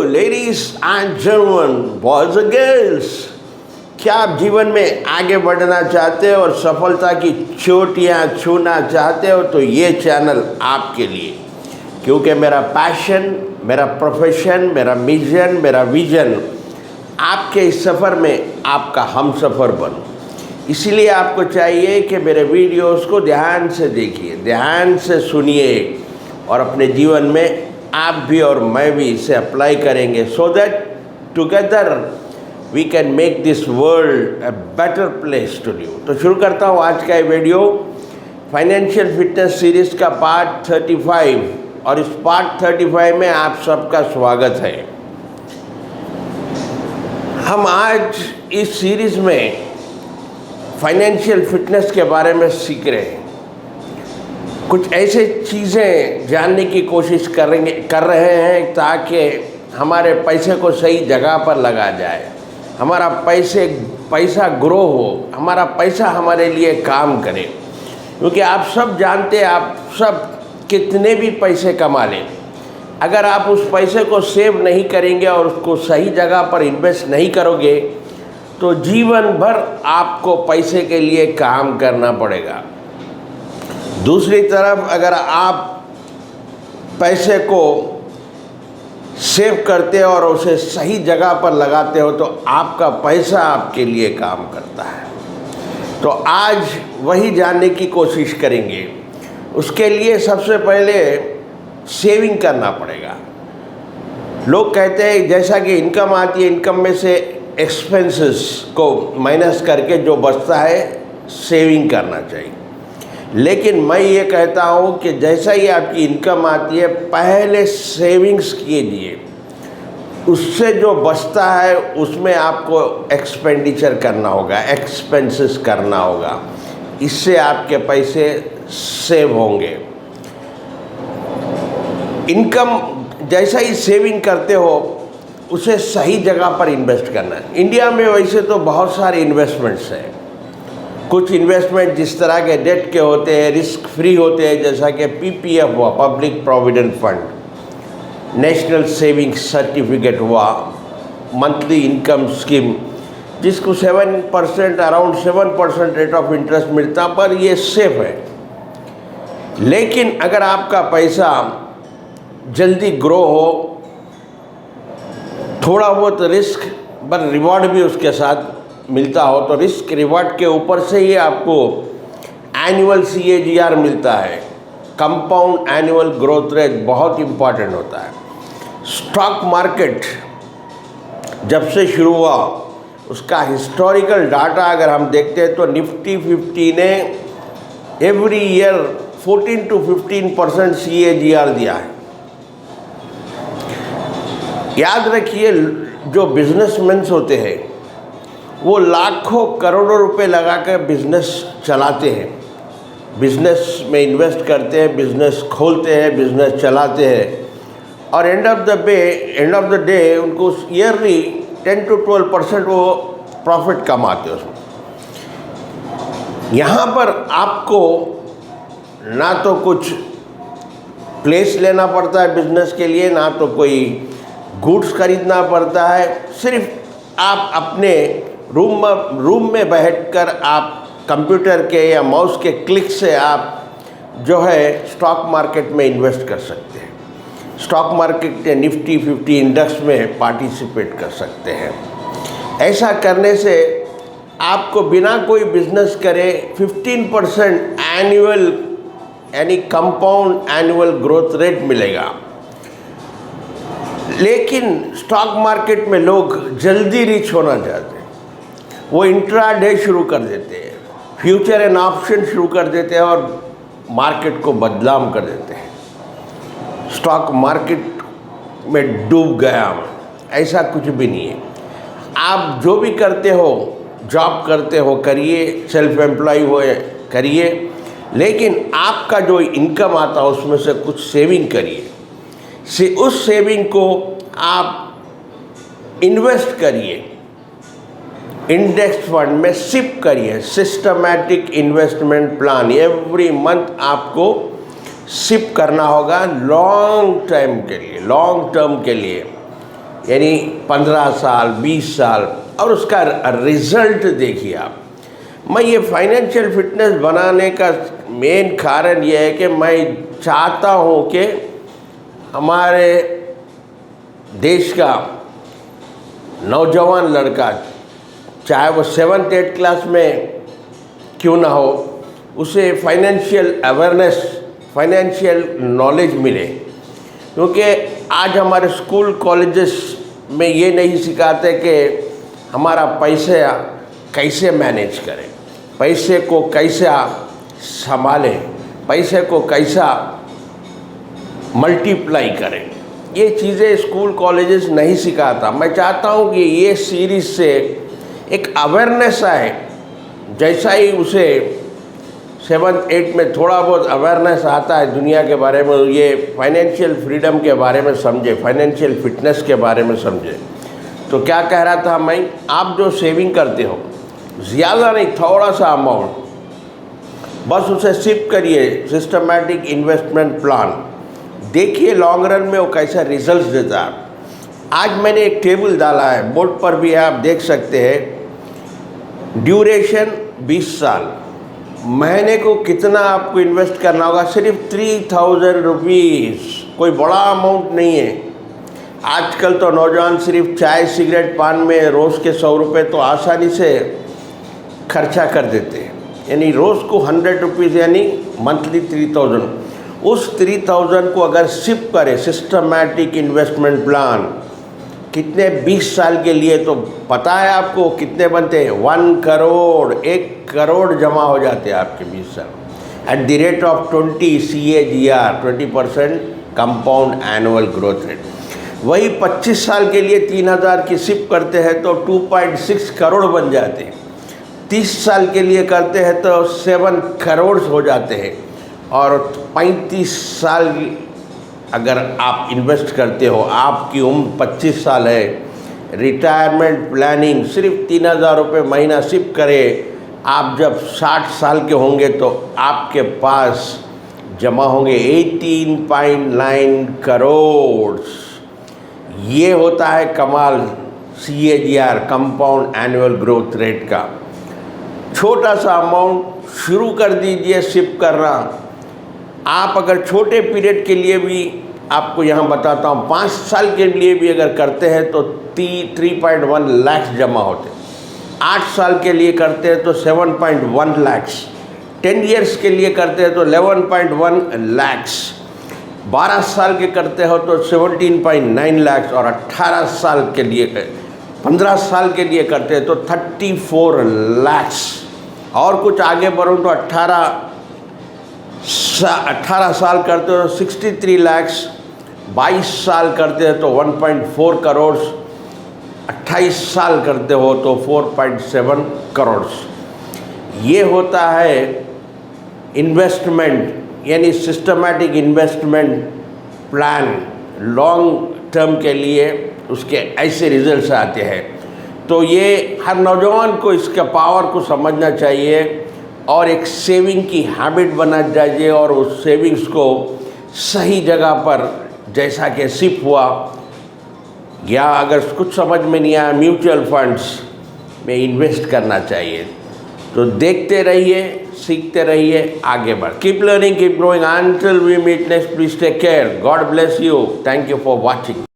Ladies and gentleman, boys और girls, क्या आप जीवन में आगे बढ़ना चाहते हो और सफलता की चोटियां छूना चाहते हो तो ये चैनल आपके लिए, क्योंकि मेरा पैशन, मेरा प्रोफेशन, मेरा मिशन, मेरा विजन आपके इस सफ़र में आपका हमसफ़र बनूं। इसीलिए आपको चाहिए कि मेरे वीडियोस को ध्यान से देखिए, ध्यान से सुनिए और अपने जीवन में आप भी और मैं भी इसे अप्लाई करेंगे, so that together we can make this world a better place to live. तो शुरू करता हूँ आज का ये वीडियो, फाइनेंशियल फिटनेस सीरीज़ का पार्ट 35, और इस पार्ट 35 में आप सबका स्वागत है। हम आज इस सीरीज़ में फाइनेंशियल फिटनेस के बारे में सीख रहे हैं। कुछ ऐसे चीज़ें जानने की कोशिश कर रहे हैं ताकि हमारे पैसे को सही जगह पर लगा जाए, हमारा पैसा ग्रो हो, हमारा पैसा हमारे लिए काम करे। क्योंकि आप सब जानते हैं, आप सब कितने भी पैसे कमा लें, अगर आप उस पैसे को सेव नहीं करेंगे और उसको सही जगह पर इन्वेस्ट नहीं करोगे तो जीवन भर आपको पैसे के लिए काम करना पड़ेगा। दूसरी तरफ अगर आप पैसे को सेव करते हो और उसे सही जगह पर लगाते हो तो आपका पैसा आपके लिए काम करता है। तो आज वही जानने की कोशिश करेंगे। उसके लिए सबसे पहले सेविंग करना पड़ेगा। लोग कहते हैं जैसा कि इनकम आती है, इनकम में से एक्सपेंसेस को माइनस करके जो बचता है सेविंग करना चाहिए। लेकिन मैं ये कहता हूँ कि जैसा ही आपकी इनकम आती है पहले सेविंग्स कीजिए, उससे जो बचता है उसमें आपको एक्सपेंडिचर करना होगा, एक्सपेंसेस करना होगा। इससे आपके पैसे सेव होंगे। इनकम जैसा ही सेविंग करते हो उसे सही जगह पर इन्वेस्ट करना है। इंडिया में वैसे तो बहुत सारे इन्वेस्टमेंट्स हैं। कुछ इन्वेस्टमेंट जिस तरह के डेट के होते हैं, रिस्क फ्री होते हैं, जैसा कि पीपीएफ हुआ, public provident fund, national saving certificate हुआ, मंथली इनकम स्कीम, जिसको 7% अराउंड 7% रेट ऑफ इंटरेस्ट मिलता, पर ये सेफ है। लेकिन अगर आपका पैसा जल्दी ग्रो हो, थोड़ा बहुत रिस्क पर रिवॉर्ड भी उसके साथ मिलता हो, तो रिस्क रिवॉर्ड के ऊपर से ही आपको एनुअल CAGR मिलता है, कंपाउंड एनुअल ग्रोथ रेट बहुत इम्पॉर्टेंट होता है। स्टॉक मार्केट जब से शुरू हुआ उसका हिस्टोरिकल डाटा अगर हम देखते हैं तो निफ्टी 50 ने एवरी ईयर 14 to 15% CAGR दिया है। याद रखिए, जो बिजनेसमैन्स होते हैं वो लाखों करोड़ों रुपए लगाकर बिजनेस चलाते हैं, बिजनेस में इन्वेस्ट करते हैं, बिजनेस खोलते हैं, बिजनेस चलाते हैं, और एंड ऑफ द डे उनको ईयरली 10 to 12% वो प्रॉफिट कमाते हैं उसमें। यहाँ पर आपको ना तो कुछ प्लेस लेना पड़ता है बिजनेस के लिए, ना तो कोई गुड्स खरीदना पड़ता है। सिर्फ आप अपने रूम में बैठकर आप कंप्यूटर के या माउस के क्लिक से आप जो है स्टॉक मार्केट में इन्वेस्ट कर सकते हैं। स्टॉक मार्केट के निफ्टी 50 इंडेक्स में पार्टिसिपेट कर सकते हैं। ऐसा करने से आपको बिना कोई बिजनेस करे 15% एनुअल यानी कंपाउंड एनुअल ग्रोथ रेट मिलेगा। लेकिन स्टॉक मार्केट में लोग जल्दी रिच होना चाहते हैं, वो इंट्राडे शुरू कर देते हैं, फ्यूचर एंड ऑप्शन शुरू कर देते हैं और मार्केट को बदनाम कर देते हैं। स्टॉक मार्केट में डूब गया, ऐसा कुछ भी नहीं है। आप जो भी करते हो, जॉब करते हो करिए, सेल्फ एम्प्लॉय हो करिए, लेकिन आपका जो इनकम आता है उसमें से कुछ सेविंग करिए। उस सेविंग को आप इन्वेस्ट करिए, इंडेक्स फंड में सिप करिए, systematic investment plan. Every month आपको सिप करना होगा लॉन्ग टाइम के लिए, लॉन्ग टर्म के लिए। यानी 15 साल 20 साल, और उसका रिज़ल्ट देखिए आप। मैं ये फाइनेंशियल फिटनेस बनाने का मेन कारण ये है कि मैं चाहता हूँ कि हमारे देश का नौजवान लड़का, चाहे वो 7th 8th क्लास में क्यों ना हो, उसे फाइनेंशियल अवेयरनेस, फाइनेंशियल नॉलेज मिले। क्योंकि आज हमारे स्कूल कॉलेजेस में ये नहीं सिखाते कि हमारा पैसे कैसे मैनेज करें, पैसे को कैसा संभालें, पैसे को कैसा मल्टीप्लाई करें। ये चीज़ें स्कूल कॉलेजेस नहीं सिखाता। मैं चाहता हूँ कि ये सीरीज़ से एक अवेयरनेस आए। जैसा ही उसे 7th 8th में थोड़ा बहुत अवेयरनेस आता है दुनिया के बारे में, ये फाइनेंशियल फ्रीडम के बारे में समझे, फाइनेंशियल फिटनेस के बारे में समझे। तो क्या कह रहा था मैं, आप जो सेविंग करते हो, ज़्यादा नहीं, थोड़ा सा अमाउंट, बस उसे सिप करिए, सिस्टमैटिक इन्वेस्टमेंट प्लान, देखिए लॉन्ग रन में वो कैसा रिजल्ट्स देता है। आज मैंने एक टेबल डाला है, बोर्ड पर भी आप देख सकते हैं। ड्यूरेशन 20 साल, महीने को कितना आपको इन्वेस्ट करना होगा, सिर्फ 3000 रुपीज़, कोई बड़ा अमाउंट नहीं है। आजकल तो नौजवान सिर्फ चाय सिगरेट पान में रोज़ के 100 रुपये तो आसानी से खर्चा कर देते हैं, यानी रोज़ को 100 रुपीज़, यानी मंथली 3000। उस 3000 को अगर सिप करें, सिस्टमैटिक इन्वेस्टमेंट प्लान, कितने 20 साल के लिए, तो पता है आपको कितने बनते हैं, 1 करोड़, 1 करोड़ जमा हो जाते हैं आपके 20 साल। At the rate of 20 CAGR, 20% compound annual growth rate. वही 25 साल के लिए 3000 की सिप करते हैं तो 2.6 करोड़ बन जाते हैं। 30 साल के लिए करते हैं तो 7 करोड़ हो जाते हैं। और 35 साल अगर आप इन्वेस्ट करते हो, आपकी उम्र 25 साल है, रिटायरमेंट प्लानिंग, सिर्फ 3000 रुपये महीना सिप करें, आप जब 60 साल के होंगे तो आपके पास जमा होंगे 18.9 करोड़। ये होता है कमाल CAGR, compound annual growth rate का। छोटा सा अमाउंट शुरू कर दीजिए सिप करना। आप अगर छोटे पीरियड के लिए भी, आपको यहाँ बताता हूँ, 5 साल के लिए भी अगर करते हैं तो 3.1 लाख जमा होते हैं। 8 साल के लिए करते हैं तो 7.1 लाख, 10 इयर्स के लिए करते हैं तो 11.1 लाख, 12 साल के करते हो तो 17.9 लाख, और 18 साल के लिए, 15 साल के लिए करते हैं तो 34 लाख। और कुछ आगे बढ़ो तो 18 साल करते हो तो 63 लाख, 22 साल करते हैं तो 1.4 करोड़, 28 साल करते हो तो 4.7 करोड़। ये होता है इन्वेस्टमेंट, यानी systematic investment plan, long term के लिए उसके ऐसे रिजल्ट्स आते हैं। तो ये हर नौजवान को इसका पावर को समझना चाहिए और एक सेविंग की हैबिट बना चाहिए, और उस सेविंग्स को सही जगह पर, जैसा कि सिप हुआ, या अगर कुछ समझ में नहीं आया, म्यूचुअल फंड्स में इन्वेस्ट करना चाहिए। तो देखते रहिए, सीखते रहिए, आगे बढ़। Keep learning, keep growing, until we meet next, please take care, God bless you, thank you for watching.